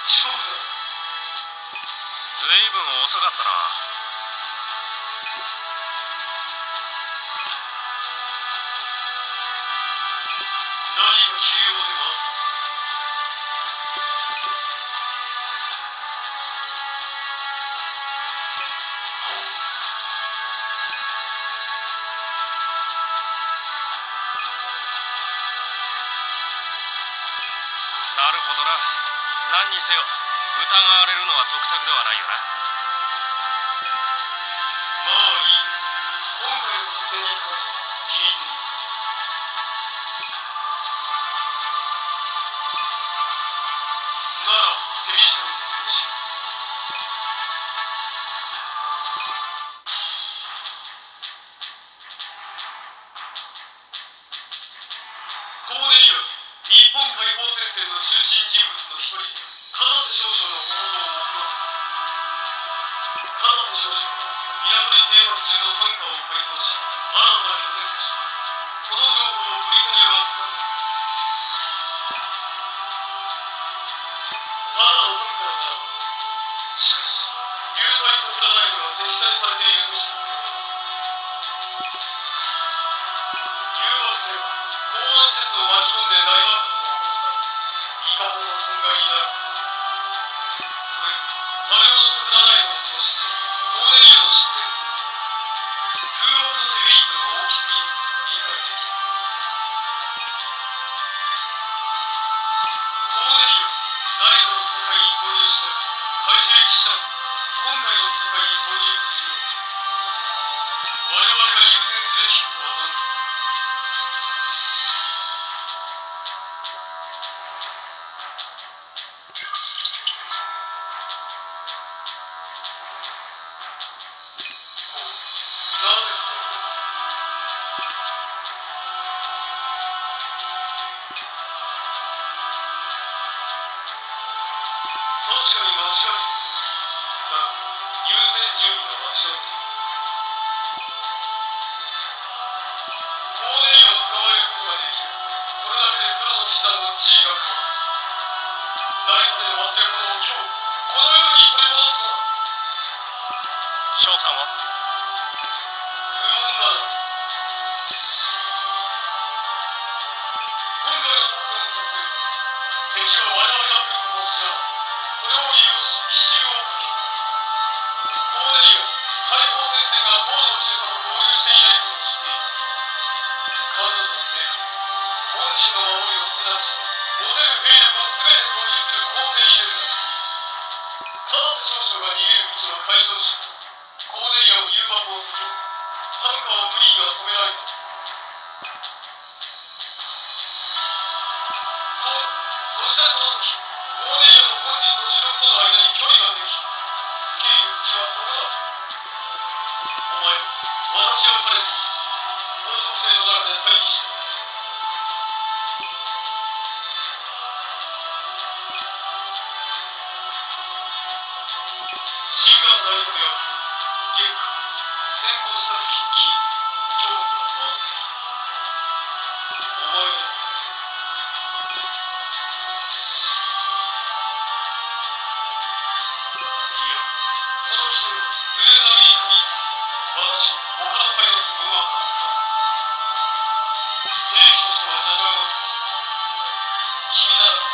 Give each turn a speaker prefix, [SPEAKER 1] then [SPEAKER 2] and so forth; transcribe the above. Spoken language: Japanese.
[SPEAKER 1] 遅刻だ。
[SPEAKER 2] ずいぶん遅かったな。
[SPEAKER 1] 何か急用でもあった。
[SPEAKER 2] なるほどな。何にせよ疑われるのは得策ではないよな。
[SPEAKER 1] まあいい。今回の作戦に関して聞いてみる。なら手短に説明しよう。コーネリア、日本解放戦線の中心人物の一人で片瀬少将の報道を行った。片瀬少将は港に停泊中のタンカーを改装し、新たな拠点とした。その情報をブリタニアが使う。ただのタンカーならば、しかし流体サプラダイトが積載されているとしたことだ。誘爆せば港湾施設を巻き込んで大爆発を起こすため、いかほどの損害になる。それに多量のサプラダイトが生じてコーネリアの失点となる。空爆のデメリットが大きすぎるのが理解できた。コーネリア、ナイトの戦いに投入しなかった海兵騎士団を今回の戦いに投入するように。我々が優先すべきことは何だ。なぜそう思う。確かに間違いない。だが優先順位が間違っている。コーネリアを捕まえることができれば、それだけでプロの騎士団の地位が変わる。ナイトでの忘れ物を今日この夜に取り戻すのだ。
[SPEAKER 2] 翔さんは
[SPEAKER 1] 不問だな。今回の作戦を撮影する。敵は我々が来ることを知らない。それを利用し奇襲をかける。コーネリアは解放戦線が道路の中佐と合流していないことを知っている。彼女の性格で本陣の守りを少なくして持てる兵力を全て投入する攻勢に出るのだ。片瀬少将が逃げる道を解消し、コーネリアを誘爆を避けるとタンカーを無理には止められた。そうだ。そしてその時コーネリアの本陣と主力との間に距離ができ、つけ入る隙はそこだ。お前、私は彼として高速艇の中で待機しておけ。新型ナイトメア風ゲッカ先行した時のキー京都が回ってきた。お前が使え。いや、その人がグレーナミに限りすぎた。私は他のパイロットもうまく扱う。兵器としてはジャジャ馬すぎる。君なら